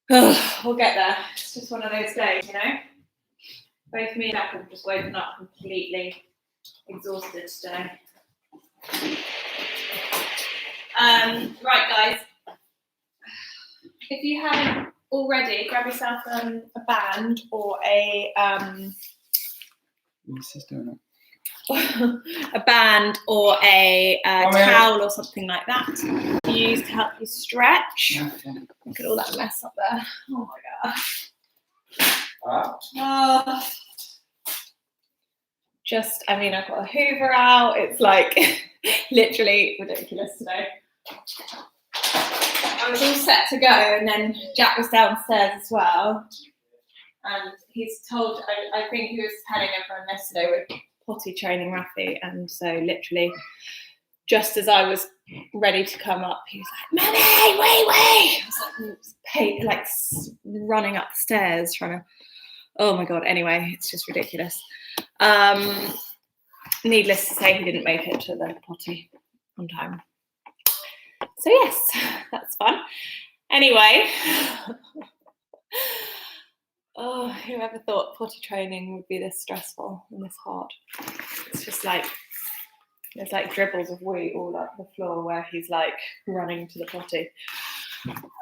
We'll get there. It's just one of those days, you know. Both me and Jack have just woken up completely exhausted today. Right, guys. If you haven't already, grab yourself a band or a a band or a towel or something like that to use to help you stretch. Look at all that mess up there. Oh my gosh. I mean, I've got a Hoover out. It's like literally ridiculous today. I was all set to go, and then Jack was downstairs as well. And he's told, I think he was telling everyone yesterday we're potty training Rafi, and so literally just as I was ready to come up, he was like, "Mummy, wait!" I was like running up the stairs trying to, oh my God, anyway, it's just ridiculous. Needless to say, he didn't make it to the potty on time. So yes, that's fun. Anyway, oh, whoever thought potty training would be this stressful and this hard? It's just like, there's like dribbles of wee all up the floor where he's like running to the potty.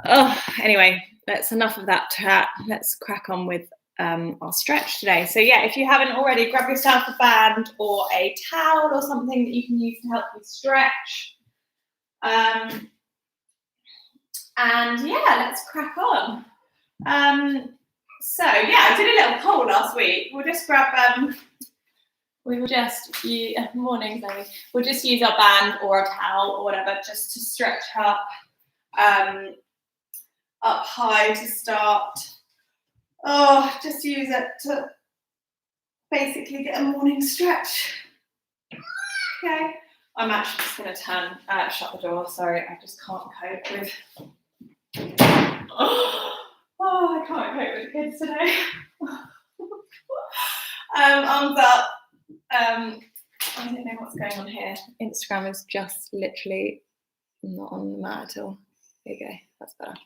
Oh, anyway, that's enough of that chat. Let's crack on with our stretch today. So yeah, if you haven't already, grab yourself a band or a towel or something that you can use to help you stretch. And yeah, let's crack on. So yeah, I did a little poll last week. We'll just grab we'll just use our band or a towel or whatever just to stretch up high to start. Just use it to basically get a morning stretch. Okay, I'm actually just going to shut the door. Sorry, I just can't cope with. I can't cope with kids today. Arms up. I don't know what's going on here. Instagram is just literally not on the mat at all. There you go. That's better.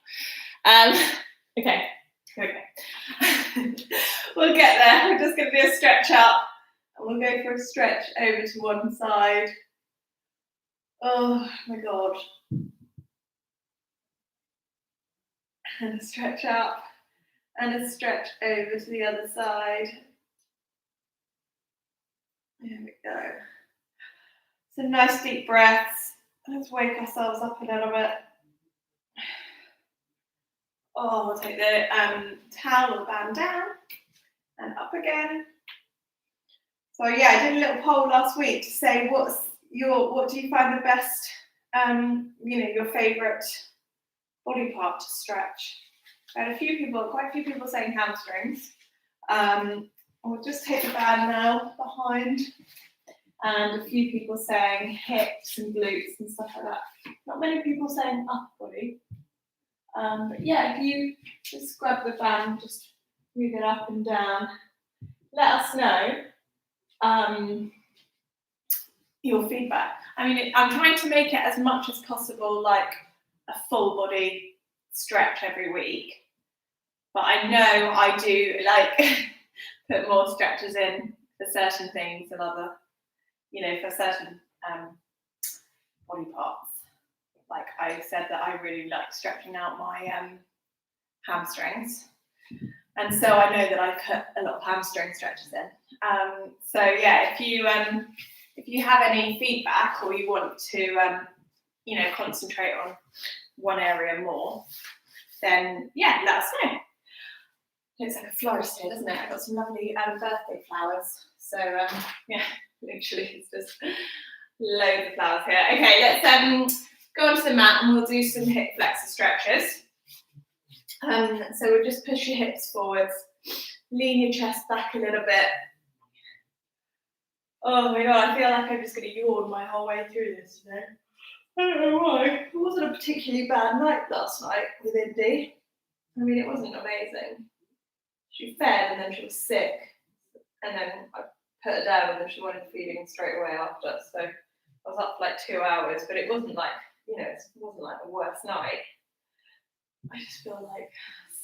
Okay. We'll get there. We're just going to do a stretch up, and we'll go for a stretch over to one side. Oh my God. And a stretch up, and a stretch over to the other side. There we go. Some nice deep breaths. Let's wake ourselves up a little bit. We'll take the towel or band down and up again. So yeah, I did a little poll last week to say what do you find the best, your favourite body part to stretch. I had quite a few people saying hamstrings. I'll just take the band now behind, and a few people saying hips and glutes and stuff like that. Not many people saying upper body. But yeah, if you just grab the band, just move it up and down. Let us know your feedback. I mean, I'm trying to make it as much as possible like a full body stretch every week. But I know I do like put more stretches in for certain things and other, for certain body parts. Like I said that I really like stretching out my hamstrings. And so I know that I put a lot of hamstring stretches in. So yeah, if you have any feedback or you want to, concentrate on one area more, then yeah, let us know. Looks like a florist here, doesn't it? I got some lovely birthday flowers. So yeah, literally it's just loads of flowers here. Okay, let's go onto the mat and we'll do some hip flexor stretches. So we'll just push your hips forwards, lean your chest back a little bit. Oh my God, I feel like I'm just going to yawn my whole way through this today. I don't know why. It wasn't a particularly bad night last night with Indy. I mean, it wasn't amazing. She fed and then she was sick. And then I put her down and then she wanted feeding straight away after. So I was up for like 2 hours, but it wasn't like, it wasn't like the worst night. I just feel like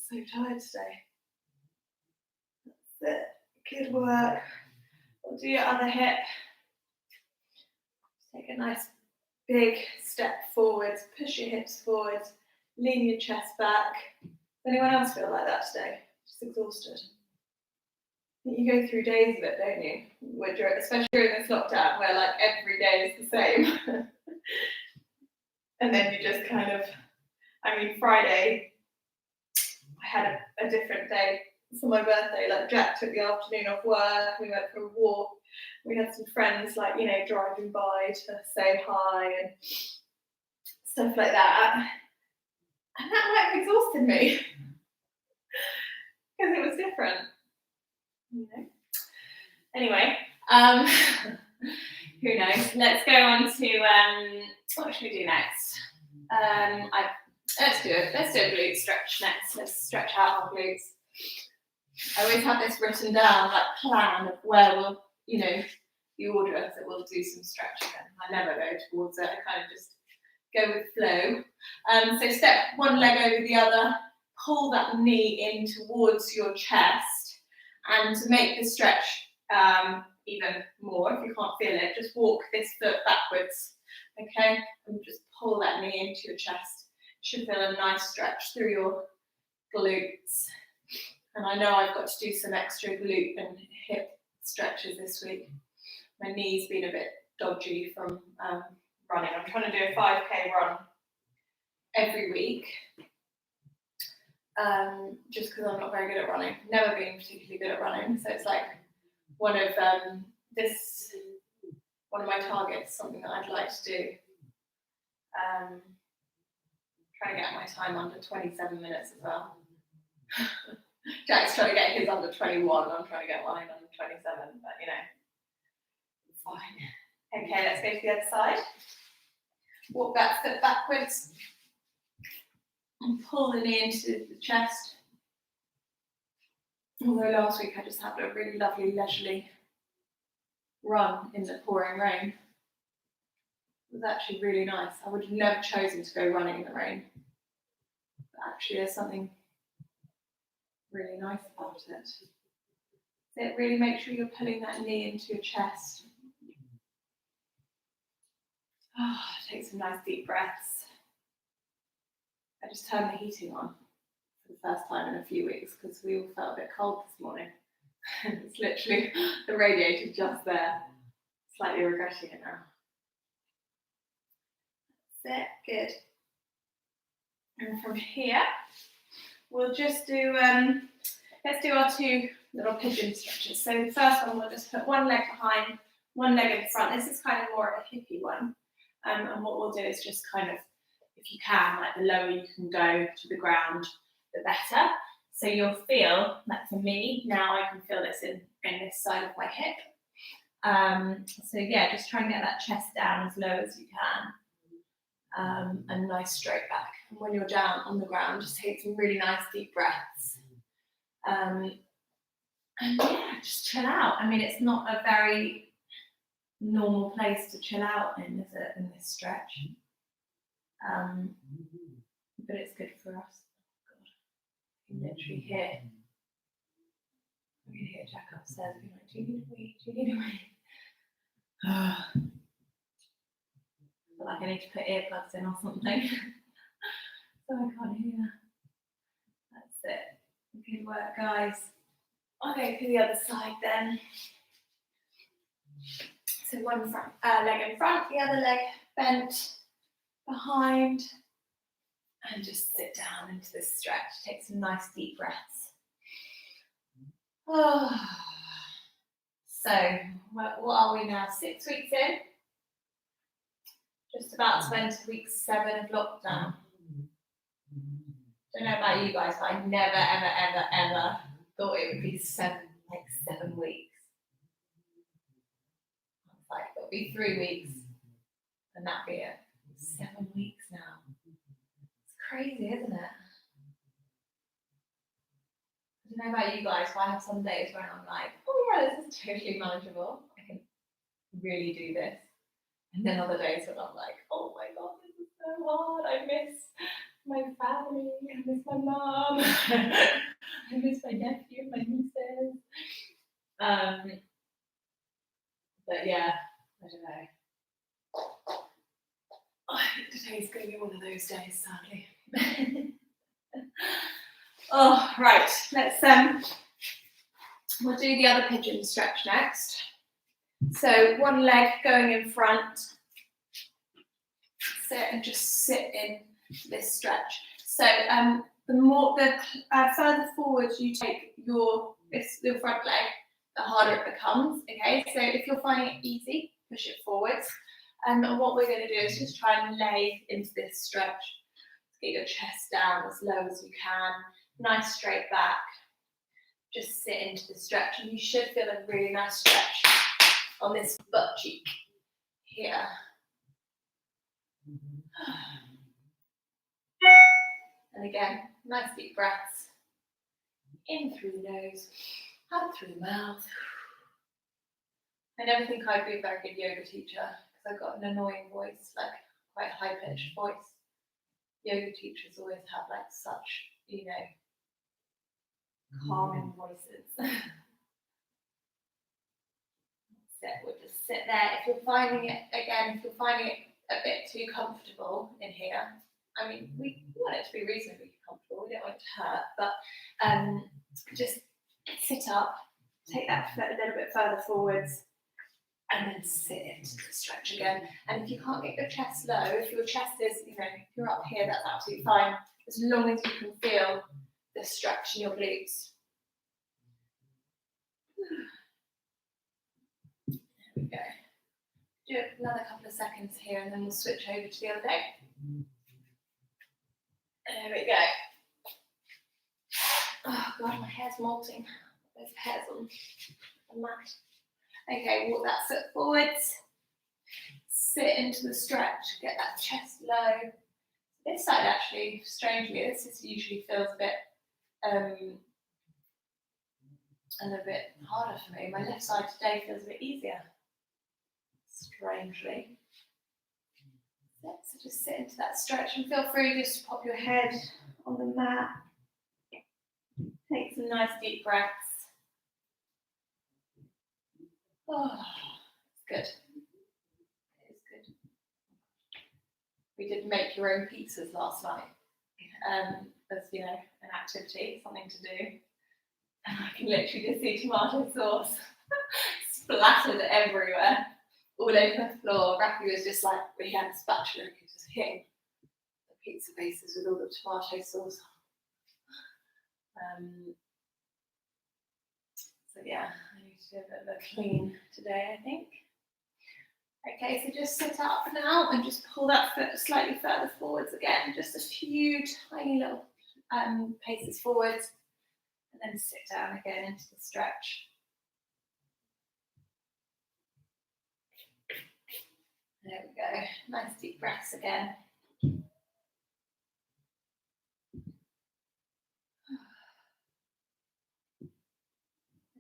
So tired today. That's it. Good work. We'll do your other hip. Take a nice big step forwards, push your hips forwards, lean your chest back. Does anyone else feel like that today? Just exhausted. You go through days of it, don't you? Especially during this lockdown where like every day is the same. And then you just kind of, Friday, I had a different day for my birthday. Like Jack took the afternoon off work, we went for a walk. We had some friends like, driving by to say hi and stuff like that. And that like exhausted me. Because it was different. Anyway, who knows? Let's go on to what should we do next? Let's do a glute stretch next. Let's stretch out our glutes. I always have this written down, like plan of where we'll, the order that we'll do some stretching. I never go towards it. I kind of just go with flow. So step one leg over the other, pull that knee in towards your chest, and to make the stretch even more, if you can't feel it, just walk this foot backwards, okay? And just pull that knee into your chest. You should feel a nice stretch through your glutes. And I know I've got to do some extra glute and hip stretches this week. My knee's been a bit dodgy from running. I'm trying to do a 5K run every week. Just because I'm not very good at running. Never been particularly good at running. So it's like one of my targets, something that I'd like to do. Trying to get my time under 27 minutes as well. Jack's trying to get his under 21. I'm trying to get mine under 27, but it's fine. Okay, let's go to the other side. Walk that foot backwards and pull the knee into the chest. Although last week I just had a really lovely leisurely run in the pouring rain. It was actually really nice. I would have never chosen to go running in the rain. But actually there's something really nice about it. So it really makes sure you're pulling that knee into your chest. Take some nice deep breaths. I just turned the heating on for the first time in a few weeks because we all felt a bit cold this morning. It's literally the radiator just there, slightly regretting it now. That's it, good. And from here, we'll just do, let's do our two little pigeon stretches. So the first one, we'll just put one leg behind, one leg in front. This is kind of more of a hippie one. And what we'll do is just kind of, if you can, like the lower you can go to the ground, the better. So you'll feel, like for me, now I can feel this in this side of my hip. So yeah, just try and get that chest down as low as you can. And nice straight back. And when you're down on the ground, just take some really nice deep breaths. And yeah, just chill out. It's not a very normal place to chill out in, is it, in this stretch? But it's good for us. God, you can literally hear. I can hear Jack upstairs being like, "Do you need a wee? Do you need a wee?" I feel like I need to put earplugs in or something. So I can't hear. That's it. Good work, guys. I'll go to the other side then. So one front, leg in front, the other leg bent behind. And just sit down into this stretch. Take some nice deep breaths. So, what are we now? 6 weeks in? Just about to enter week 7 of lockdown. Don't know about you guys, but I never, ever, ever, ever thought it would be 7 weeks. I was like, it'll be 3 weeks, and that'd be it. 7 weeks now. It's crazy, isn't it? I don't know about you guys, but I have some days when I'm like, oh yeah, this is totally manageable. I can really do this. And then other days when I'm like, oh my God, this is so hard. I miss my family, I miss my mom, I miss my nephew, my nieces. But yeah, I don't know. I think today's going to be one of those days, sadly. Oh, right. Let's we'll do the other pigeon stretch next. So one leg going in front. Sit and just sit in this stretch. So the further forward you take your front leg, the harder it becomes. Okay, so if you're finding it easy, push it forwards. And what we're going to do is just try and lay into this stretch. Get your chest down as low as you can. Nice straight back. Just sit into the stretch, and you should feel a really nice stretch on this butt cheek here. And again, nice deep breaths. In through the nose, out through the mouth. I never think I'd be a very good yoga teacher because I've got an annoying voice, like quite a high-pitched voice. Yoga teachers always have like such, calming voices. We'll just sit there. If you're finding it a bit too comfortable in here, I mean, we want it to be reasonably comfortable. We don't want it to hurt, but just sit up, take that a little bit further forwards, and then sit into the stretch again. And if you can't get your chest low, if your chest is, if you're up here, that's absolutely fine, as long as you can feel the stretch in your glutes. There we go. Do another couple of seconds here, and then we'll switch over to the other leg. There we go. Oh God, my hair's molting. There's hairs on the mat. Okay, walk that foot forwards. Sit into the stretch. Get that chest low. This side actually, strangely, this usually feels a bit, a little bit harder for me. My left side today feels a bit easier. Strangely. So just sit into that stretch and feel free just to pop your head on the mat. Take some nice deep breaths. Oh, it's good. It is good. We did make your own pizzas last night. As an activity, something to do. And I can literally just see tomato sauce splattered everywhere, all over the floor. Rafi was just like, we had a spatula, and just hitting the pizza bases with all the tomato sauce. So yeah, I need to do a bit of a clean today, I think. Okay, so just sit up now and just pull that foot slightly further forwards again, just a few tiny little paces forwards, and then sit down again into the stretch. There we go, nice deep breaths again. There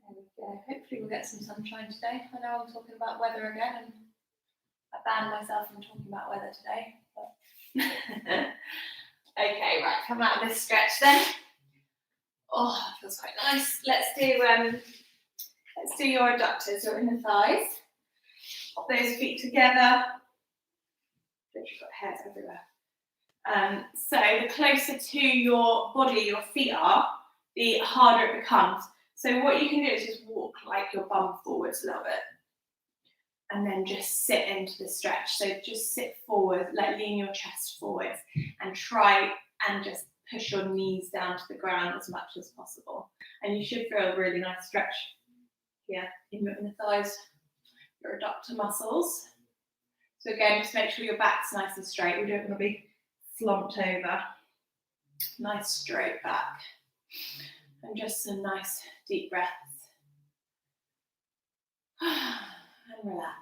we go, hopefully we'll get some sunshine today. I know I'm talking about weather again, and I banned myself from talking about weather today. But okay, right, come out of this stretch then. Oh, it feels quite nice. Let's do your adductors, your inner thighs. Pop those feet together. You've got hairs everywhere. So the closer to your body your feet are, the harder it becomes. So what you can do is just walk like your bum forwards a little bit. And then just sit into the stretch. So just sit forward, lean your chest forwards, and try and just push your knees down to the ground as much as possible. And you should feel a really nice stretch here in the thighs, your adductor muscles. So again, just make sure your back's nice and straight. We don't want to be slumped over. Nice straight back. And just some nice deep breaths. And relax.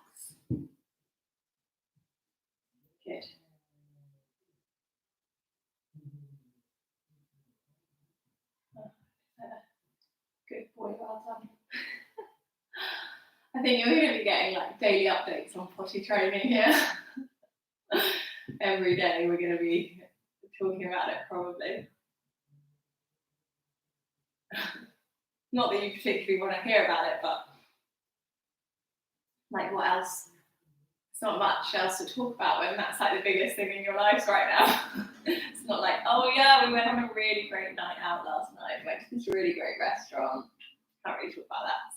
Good. Good boy, well done. I think you're going to be getting like daily updates on potty training here. Every day we're going to be talking about it, probably. Not that you particularly want to hear about it, but like, what else? It's not much else to talk about when that's like the biggest thing in your lives right now. It's not like, oh yeah, we went on a really great night out last night, went to this really great restaurant. Can't really talk about that.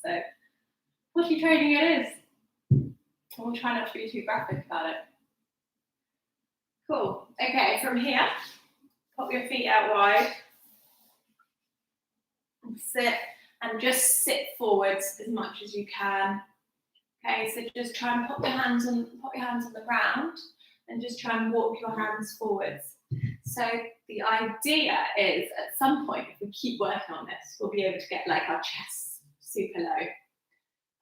So, potty training it is. We'll try not to be too graphic about it. Cool. Okay, from here, pop your feet out wide. And sit, and just sit forwards as much as you can. Okay, so just try and pop your hands on the ground, and just try and walk your hands forwards. So the idea is, at some point, if we keep working on this, we'll be able to get like our chests super low.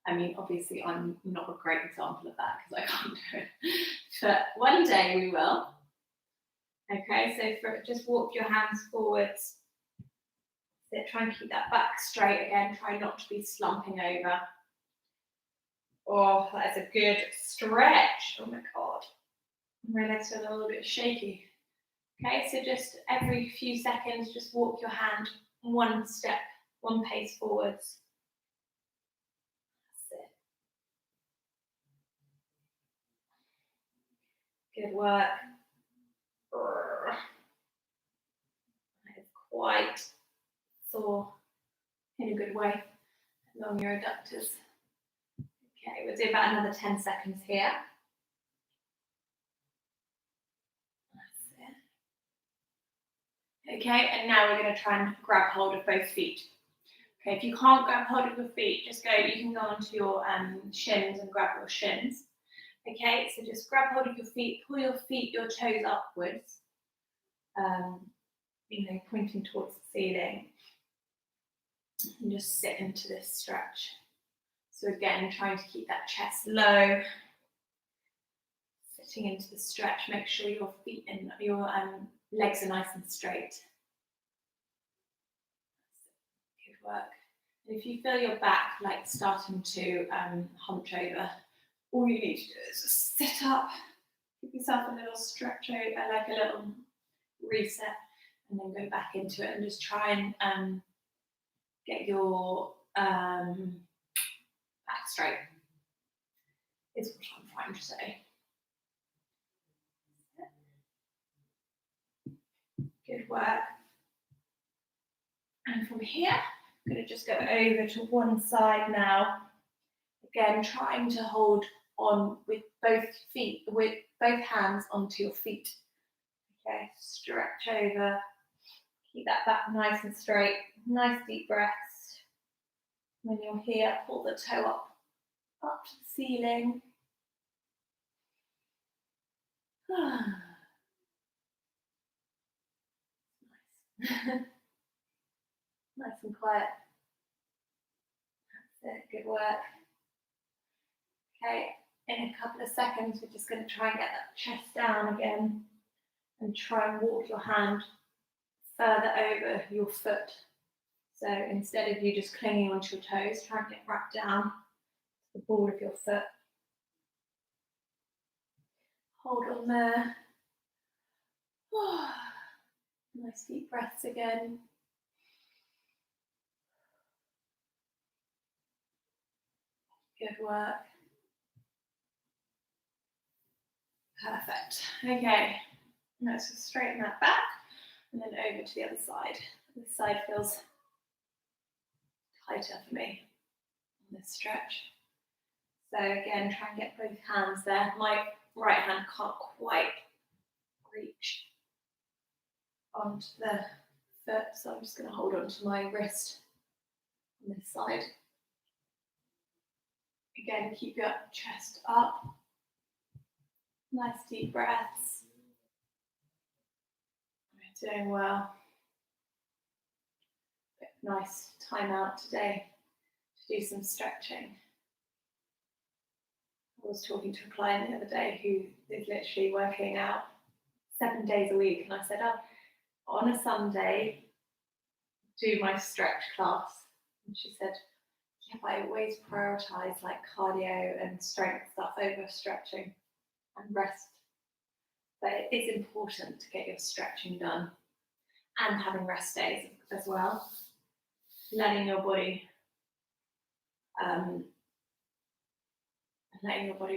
I mean, obviously, I'm not a great example of that because I can't do it. But one day we will. Okay, so just walk your hands forwards. So try and keep that back straight again. Try not to be slumping over. Oh, that is a good stretch. Oh my God. My legs are a little bit shaky. Okay, so just every few seconds, just walk your hand one step, one pace forwards. Good work. That is quite sore in a good way along your adductors. Okay, we'll do about another 10 seconds here. That's it. Okay, and now we're going to try and grab hold of both feet. Okay, if you can't grab hold of your feet, just go, you can go onto your shins and grab your shins. Okay, so just grab hold of your feet, pull your toes upwards, pointing towards the ceiling, and just sit into this stretch. So again, trying to keep that chest low, sitting into the stretch. Make sure your feet and your legs are nice and straight. Good work. And if you feel your back like starting to hunch over, all you need to do is just sit up, give yourself a little stretch over, like a little reset, and then go back into it and just try and get your back straight, is what I'm trying to say. Good work. And from here, I'm going to just go over to one side now. Again, trying to hold on with both hands onto your feet. Okay, stretch over. Keep that back nice and straight. Nice deep breaths. When you're here, pull the toe up to the ceiling. Nice. Nice and quiet. That's it, good work. Okay, in a couple of seconds, we're just going to try and get that chest down again and try and walk your hand further over your foot. So instead of you just clinging onto your toes, try and get wrapped down to the ball of your foot. Hold on there. Oh, nice deep breaths again. Good work. Perfect. Okay, let's just straighten that back and then over to the other side. This side feels tighter for me on this stretch. So again, try and get both hands there. My right hand can't quite reach onto the foot, so I'm just going to hold on to my wrist on this side. Again, keep your chest up. Nice deep breaths. We're doing well. Nice time out today to do some stretching. I was talking to a client the other day who is literally working out 7 days a week, and I said, oh, on a Sunday, do my stretch class. And she said, yeah, but I always prioritise like cardio and strength stuff over stretching and rest. But it is important to get your stretching done and having rest days as well. Letting your body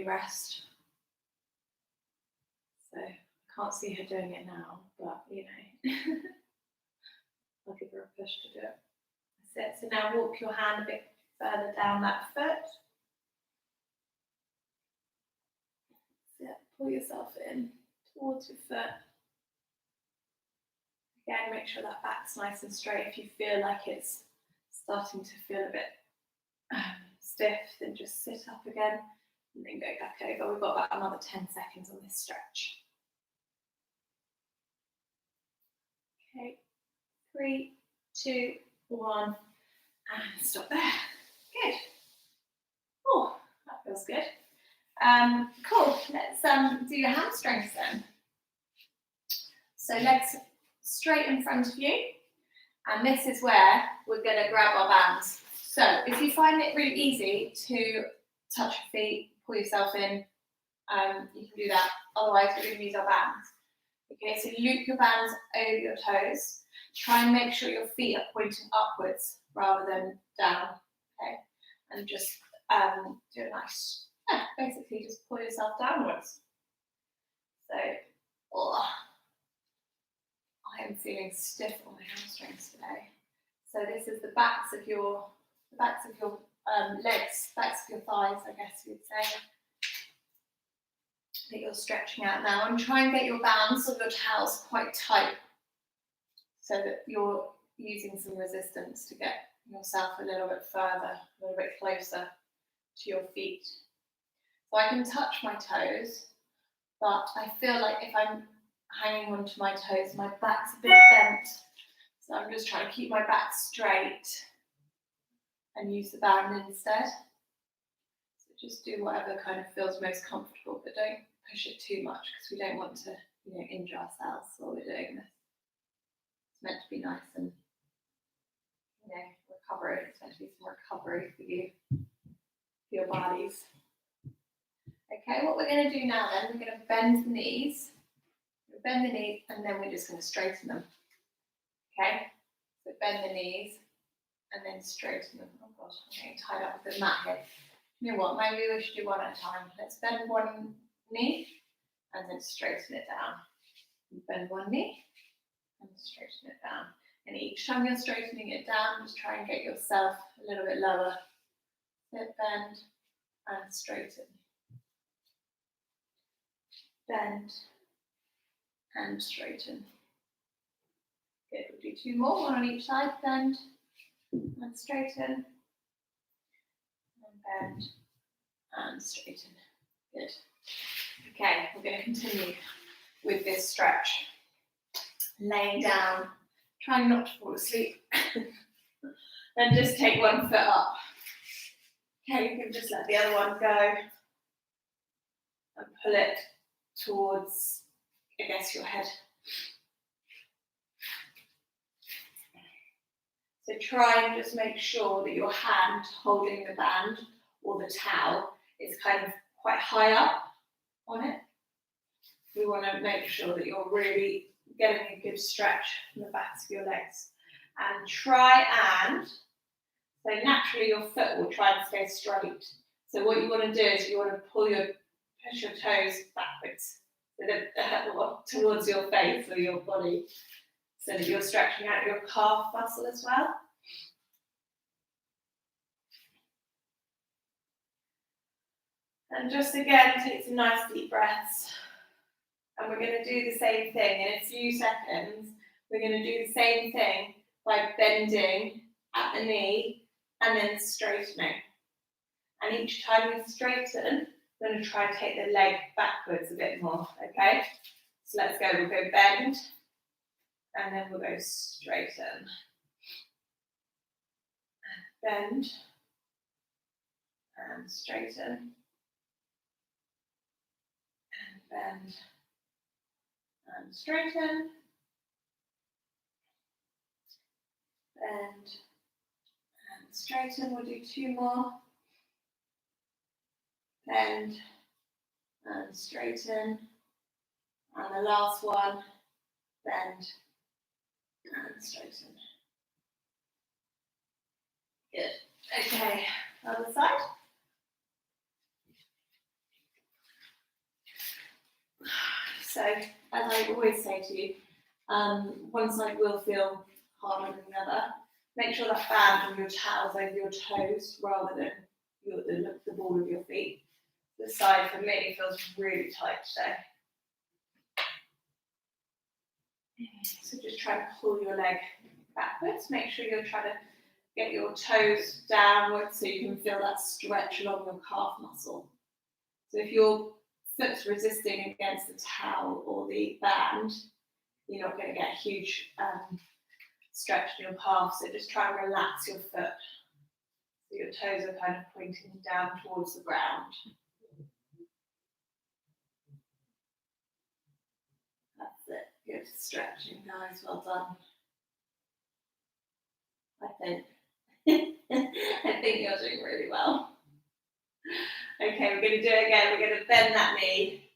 rest. So I can't see her doing it now, but you know, I'll give her a push to do it. That's it. So now walk your hand a bit further down that foot. Yeah, pull yourself in towards your foot. Again, make sure that back's nice and straight. If you feel like it's starting to feel a bit stiff, then just sit up again and then go back over. We've got about another 10 seconds on this stretch. Okay, 3, 2, 1, and stop there. Good. Oh, that feels good. Cool. Let's do your hamstrings then. So legs straight in front of you, and this is where we're going to grab our bands. So if you find it really easy to touch your feet, pull yourself in, you can do that. Otherwise, we're going to use our bands. Okay, so loop your bands over your toes. Try and make sure your feet are pointing upwards rather than down. Okay, and just do a nice, basically just pull yourself downwards. So, I am feeling stiff on my hamstrings today. So this is the backs of your legs, backs of your thighs, I guess you'd say, that you're stretching out now, and try and get your bands or your towels quite tight so that you're using some resistance to get yourself a little bit further, a little bit closer to your feet. So I can touch my toes, but I feel like if I'm hanging onto my toes, my back's a bit bent. So I'm just trying to keep my back straight and use the band instead. So just do whatever kind of feels most comfortable, but don't push it too much because we don't want to, injure ourselves while we're doing this. It's meant to be nice and, recovery. It's meant to be some recovery for you, for your bodies. Okay, what we're going to do now then, we're going to bend the knees. Bend the knees, and then we're just going to straighten them. Okay, so bend the knees and then straighten them. Oh gosh, I'm getting tied up with the mat here. You know what, maybe we should do one at a time. Let's bend one knee and then straighten it down. Bend one knee and straighten it down. And each time you're straightening it down, just try and get yourself a little bit lower. Sit, bend and straighten. Bend and straighten. Good, we'll do 2 more, one on each side. Bend and straighten. And bend and straighten. Good. Okay, we're going to continue with this stretch. Laying down, trying not to fall asleep. Then just take one foot up. Okay, you can just let the other one go and pull it towards, I guess, your head. So try and just make sure that your hand holding the band or the towel is kind of quite high up on it. We want to make sure that you're really getting a good stretch from the backs of your legs. And try and, so naturally your foot will try and stay straight. So what you want to do is you want to push your toes backwards, so that, towards your face or your body, so that you're stretching out your calf muscle as well. And just again, take some nice deep breaths. And we're going to do the same thing in a few seconds. We're going to do the same thing by bending at the knee and then straightening. And each time we straighten, we're going to try and take the leg backwards a bit more, okay? So let's go, we'll go bend, and then we'll go straighten. Bend, and straighten. And bend, and straighten. Bend, and straighten. We'll do 2 more. Bend and straighten And the last one, bend and straighten. Good. Okay, other side. So, as I always say to you, one side will feel harder than the other. Make sure that band on your towels over your toes rather than the ball of your feet. This side for me feels really tight today. So just try and pull your leg backwards. Make sure you're trying to get your toes downwards so you can feel that stretch along your calf muscle. So if your foot's resisting against the towel or the band, you're not going to get a huge stretch in your calf. So just try and relax your foot. So your toes are kind of pointing down towards the ground. That's it. Good stretching, guys. Well done. I think. I think you're doing really well. Okay, we're going to do it again. We're going to bend that knee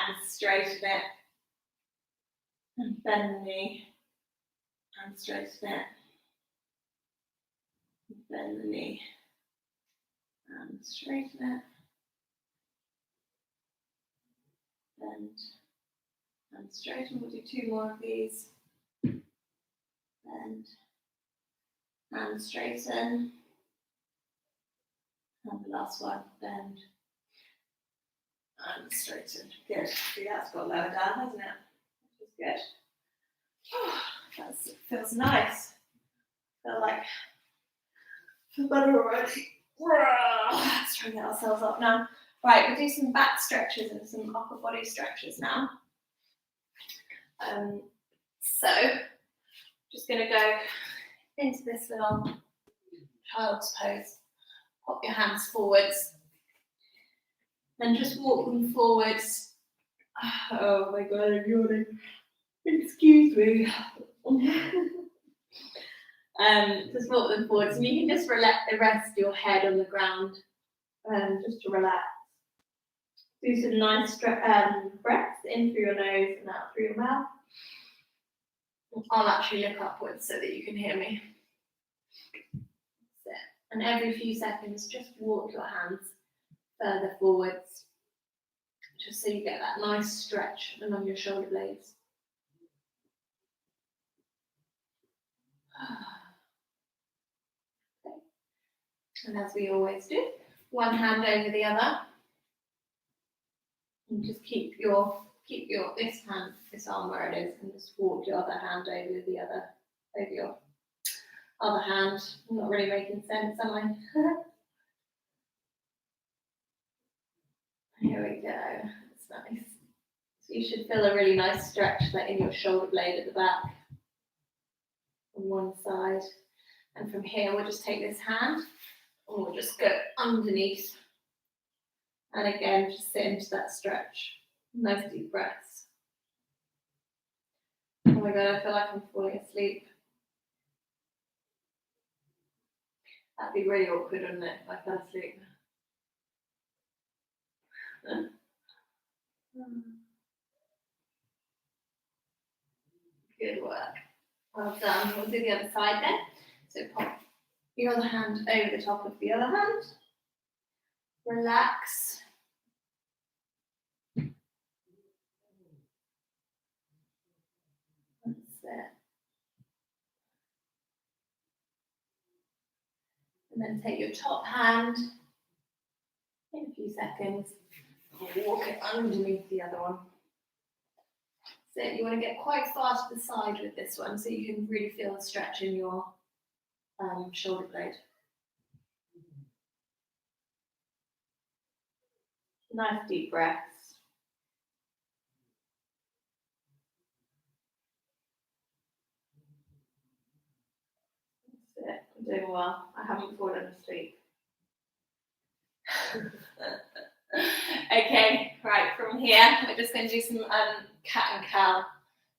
and straighten it. And bend the knee and straighten it. Bend the knee and straighten it. Bend and straighten. We'll do 2 more of these. Bend and straighten. And the last one, bend and straighten. Good. See, that's got lower down, hasn't it? Which is good. That feels nice. Feel better already. Let's try and get ourselves up now. Right, we'll do some back stretches and some upper body stretches now. So, just going to go into this little child's pose. Pop your hands forwards. Then just walk them forwards. Oh my God, I'm yawning. Excuse me. Just walk them forwards, and you can just rest your head on the ground, just to relax. Do some nice breaths in through your nose and out through your mouth. I'll actually look upwards so that you can hear me. That's it. And every few seconds, just walk your hands further forwards, just so you get that nice stretch along your shoulder blades. Okay. And as we always do, one hand over the other, and just keep this arm where it is, and just walk your other hand over your other hand. I'm not really making sense, am I? Here we go. That's nice. So you should feel a really nice stretch in your shoulder blade at the back on one side. And from here, we'll just take this hand and we'll just go underneath. And again, just sit into that stretch. Nice deep breaths. Oh my God, I feel like I'm falling asleep. That'd be really awkward, wouldn't it, if I fell asleep? Good work. Well done. We'll do the other side then. So pop your other hand over the top of the other hand. Relax. That's it. And then take your top hand in a few seconds and walk it underneath the other one. So you want to get quite far to the side with this one so you can really feel the stretch in your shoulder blade. Nice deep breaths. That's it. I'm doing well. I haven't fallen asleep. Okay, right, from here, we're just going to do some cat and cow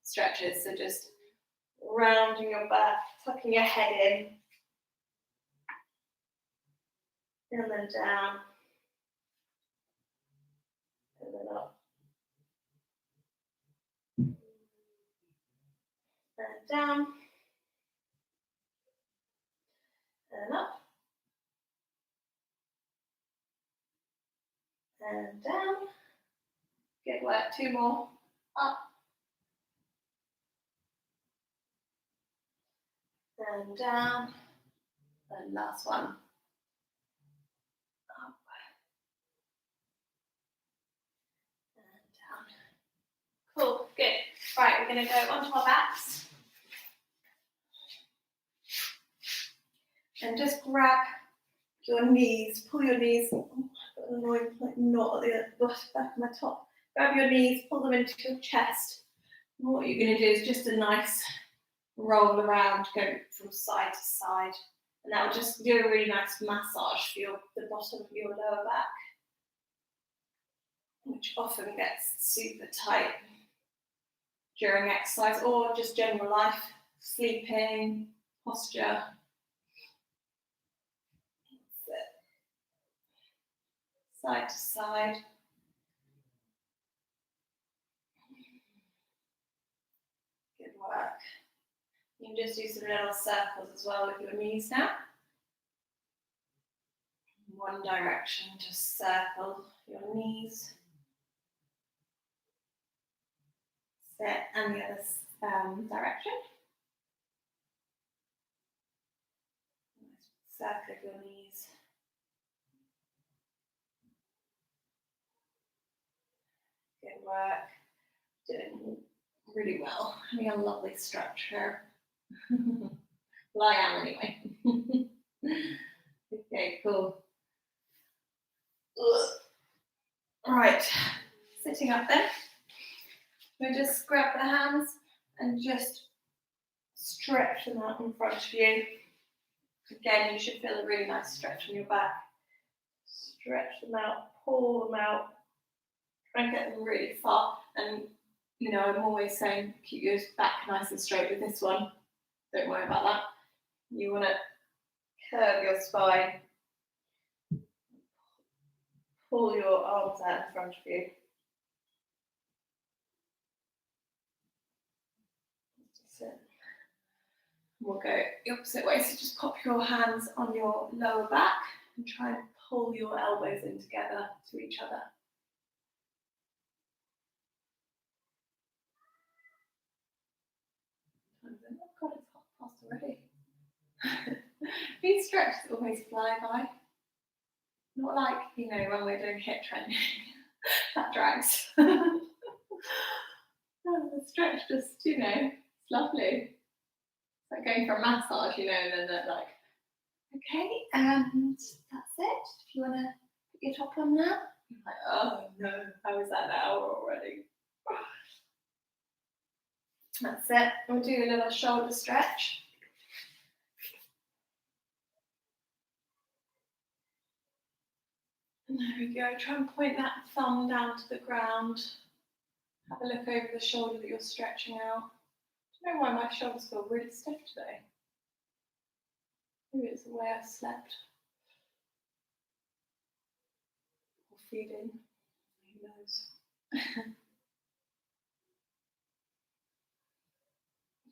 stretches. So just rounding your back, tucking your head in, and then down, and then up, and down, and up, and down. Good work, 2 more, up, and down, and last one, up, and down. Cool, good. Right, we're going to go onto our backs. And just grab your knees, pull your knees, I've got an annoying like knot at the back of my top. Grab your knees, pull them into your chest. And what you're going to do is just a nice roll around, go from side to side. And that will just do a really nice massage for the bottom of your lower back, which often gets super tight during exercise or just general life, sleeping, posture. Side to side. Good work. You can just do some little circles as well with your knees now. One direction, just circle your knees. Sit, and the other direction. Circle your knees. Good work. Doing really well. Having a lovely stretch here. Well, I am anyway. Okay, cool. Right, sitting up then. We'll just grab the hands and just stretch them out in front of you. Again, you should feel a really nice stretch on your back. Stretch them out, pull them out. Try and get them really far. And, you know, I'm always saying keep your back nice and straight with this one. Don't worry about that. You want to curve your spine. Pull your arms out in front of you. We'll go the opposite way, so just pop your hands on your lower back and try and pull your elbows in together to each other. Oh God, it's half past already. These stretches always fly by. Not like, you know, when we're doing HIIT training. That drags. The stretch just, you know, it's lovely. It's like going for a massage, you know, and then they're like, okay, and that's it. If you want to put your top on now. You're like, oh no, how is that an hour already? That's it. We'll do a little shoulder stretch. And there we go. Try and point that thumb down to the ground. Have a look over the shoulder that you're stretching out. I don't know why my shoulders feel really stiff today. Maybe it's the way I've slept. Or feeding. Who knows?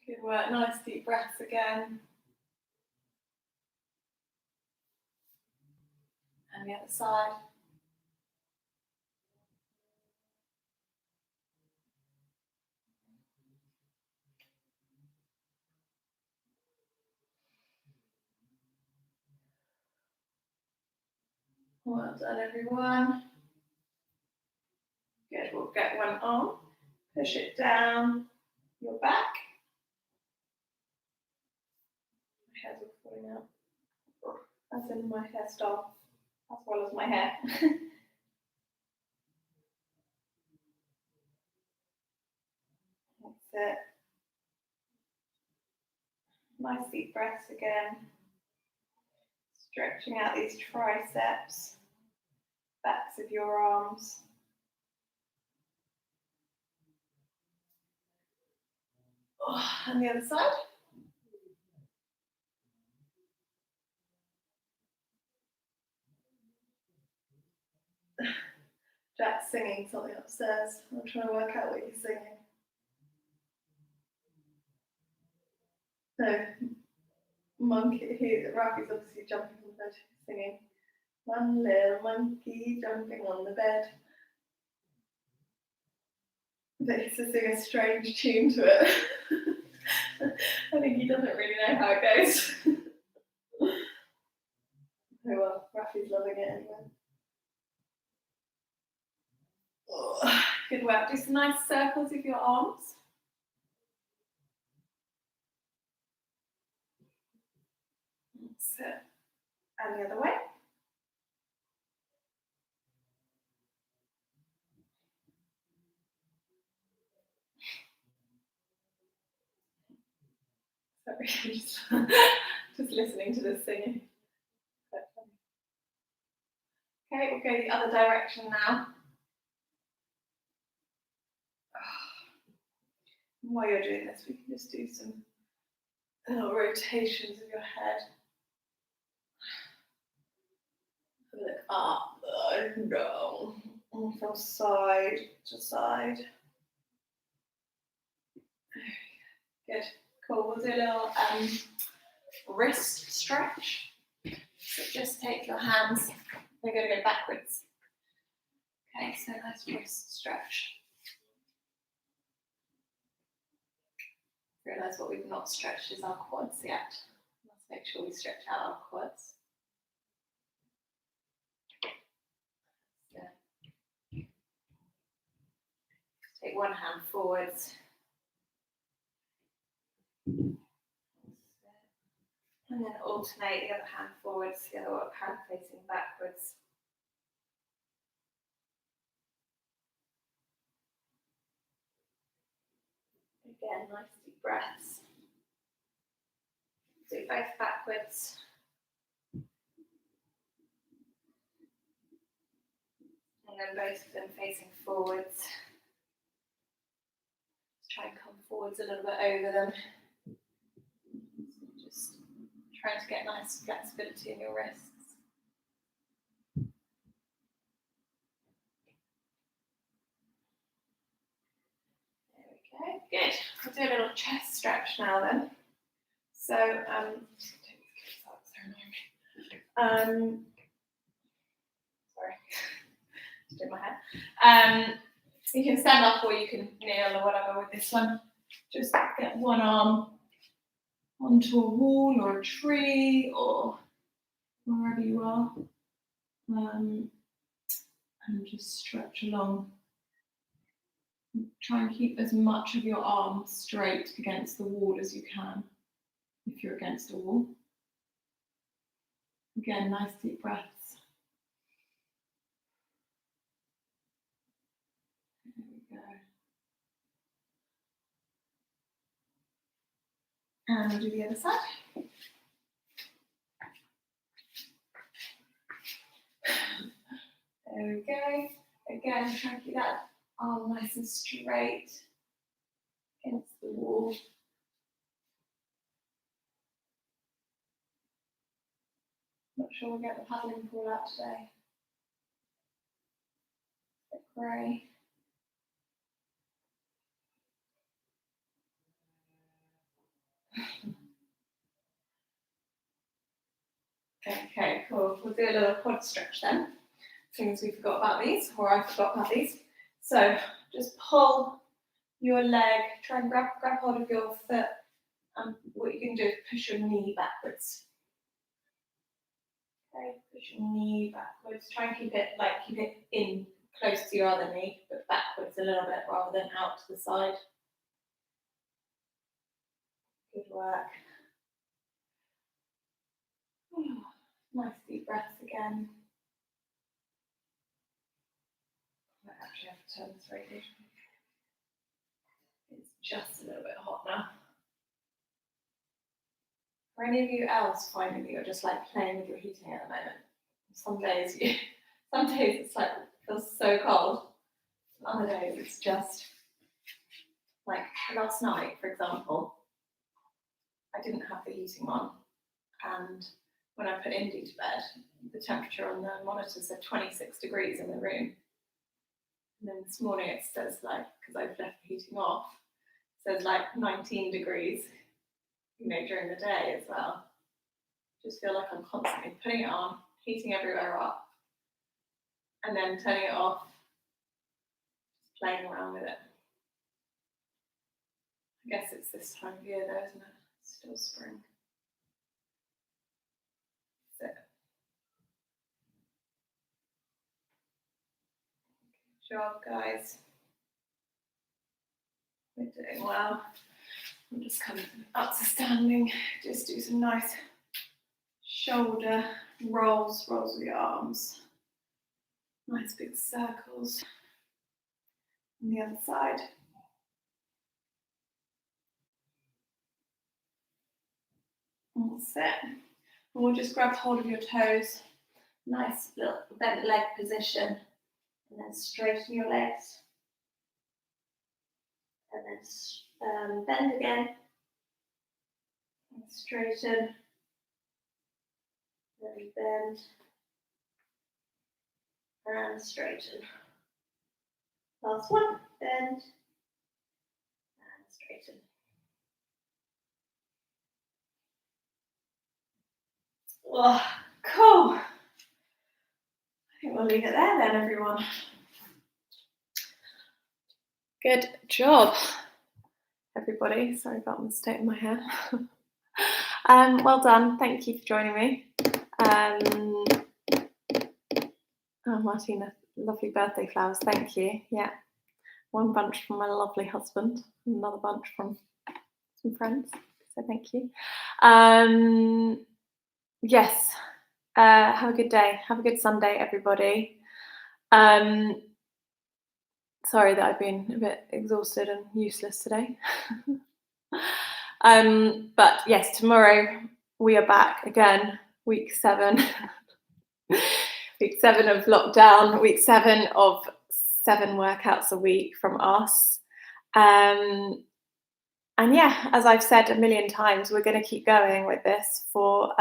Good work. Nice deep breaths again. And the other side. Well done, everyone. Good, we'll get one on. Push it down your back. My hair's all falling out. As in my hairstyle, as well as my hair. That's it. Nice deep breaths again. Stretching out these triceps, backs of your arms. Oh, and the other side. Jack's singing something upstairs. I'm trying to work out what he's singing. So, monkey, Rafi's obviously jumping on the bed, singing, "One little monkey jumping on the bed." But he's to sing a strange tune to it. I think he doesn't really know how it goes. Oh well, Rafi's loving it anyway. Oh, Good work. Do some nice circles with your arms. That's it. And the other way. Sorry, just listening to this singing. Okay, we'll go the other direction now. While you're doing this, we can just do some little rotations of your head. Look up and down, and from side to side. Good, cool. We'll do a little wrist stretch. So just take your hands, they're going to go backwards. Okay, so nice wrist stretch. Realise what we've not stretched is our quads yet. Let's make sure we stretch out our quads. Yeah. Take one hand forwards. And then alternate the other hand forwards, the other hand facing backwards. Again, nice deep breaths. Do both backwards. And then both of them facing forwards. Let's try and come forwards a little bit over them. Just trying to get nice flexibility in your wrists. There we go. Good. We'll do a little chest stretch now then. So, sorry, just did my hair. You can stand up or you can kneel or whatever with this one. Just get one arm onto a wall or a tree or wherever you are. And just stretch along. Try and keep as much of your arm straight against the wall as you can, if you're against a wall. Again, nice deep breaths. There we go. And we'll do the other side. There we go. Again, try and keep that arm nice and straight against the wall. Not sure we'll get the paddling pool out today. A bit grey. Okay, cool. We'll do a little quad stretch then. Things we forgot about these, or I forgot about these. So just pull your leg, try and grab hold of your foot, and what you can do is push your knee backwards. Okay, push your knee backwards. Try and keep it in close to your other knee, but backwards a little bit rather than out to the side. Good work. Nice deep breaths again. I might actually have to turn this radiation. It's just a little bit hot now. For any of you else finding that you're just like playing with your heating at the moment? Some days it's like it feels so cold. Other days it's just like last night, for example, I didn't have the heating on, and when I put Indy to bed, the temperature on the monitor said 26 degrees in the room. And then this morning it says, like, because I've left the heating off, it says like 19 degrees. during the day as well. Just feel like I'm constantly putting it on, heating everywhere up, and then turning it off, playing around with it. I guess it's this time of year though, isn't it? It's still spring. That's it. Good job, guys. We're doing well. I'm just coming up to standing. Just do some nice shoulder rolls with the arms. Nice big circles. On the other side. That's it. And we'll just grab hold of your toes. Nice little bent leg position. And then straighten your legs. And then bend again. And straighten. Then bend. And straighten. Last one. Bend. And straighten. Oh, cool. I think we'll leave it there then, everyone. Good job, everybody. Sorry about the state of my hair. Well done. Thank you for joining me. Oh, Martina, lovely birthday flowers. Thank you. Yeah. One bunch from my lovely husband, another bunch from some friends. So thank you. Yes. Have a good day. Have a good Sunday, everybody. Sorry that I've been a bit exhausted and useless today. But yes, tomorrow we are back again, week 7. Week 7 of lockdown, week 7 of 7 workouts a week from us. And yeah, as I've said a million times, we're going to keep going with this for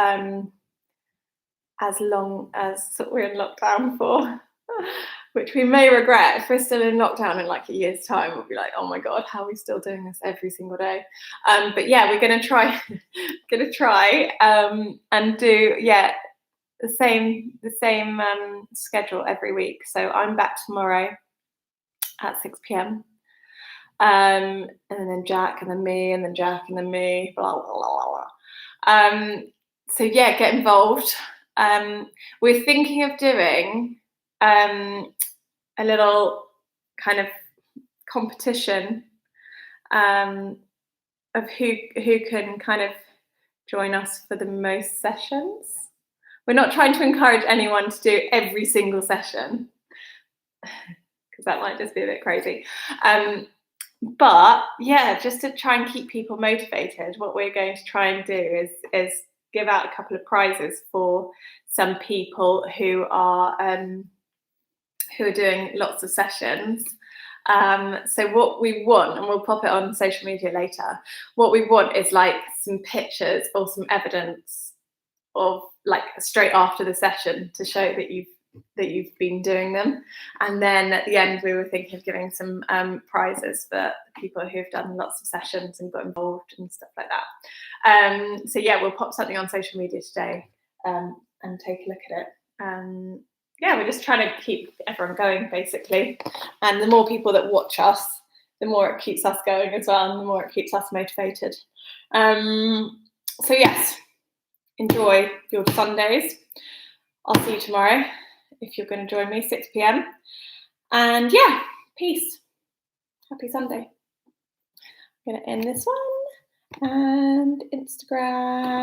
as long as we're in lockdown for, which we may regret. If we're still in lockdown in like a year's time, we'll be like, oh my God, how are we still doing this every single day? But yeah, we're going to try, and do, yeah, the same schedule every week. So I'm back tomorrow at 6 p.m. And then Jack, and then me, and then Jack, and then me, blah, blah, blah, blah. So yeah, get involved. We're thinking of doing a little kind of competition of who can kind of join us for the most sessions. We're not trying to encourage anyone to do every single session, because that might just be a bit crazy. But yeah, just to try and keep people motivated, what we're going to try and do is give out a couple of prizes for some people who are doing lots of sessions. So what we want, and we'll pop it on social media later, what we want is like some pictures or some evidence of like straight after the session to show that you've been doing them. And then at the end we were thinking of giving some prizes for people who've done lots of sessions and got involved and stuff like that. So yeah, we'll pop something on social media today and take a look at it. Yeah, we're just trying to keep everyone going basically, and the more people that watch us, the more it keeps us going as well, and the more it keeps us motivated. So yes, enjoy your Sundays. I'll see you tomorrow if you're going to join me, 6 p.m. And yeah, peace. Happy Sunday. I'm going to end this one and Instagram.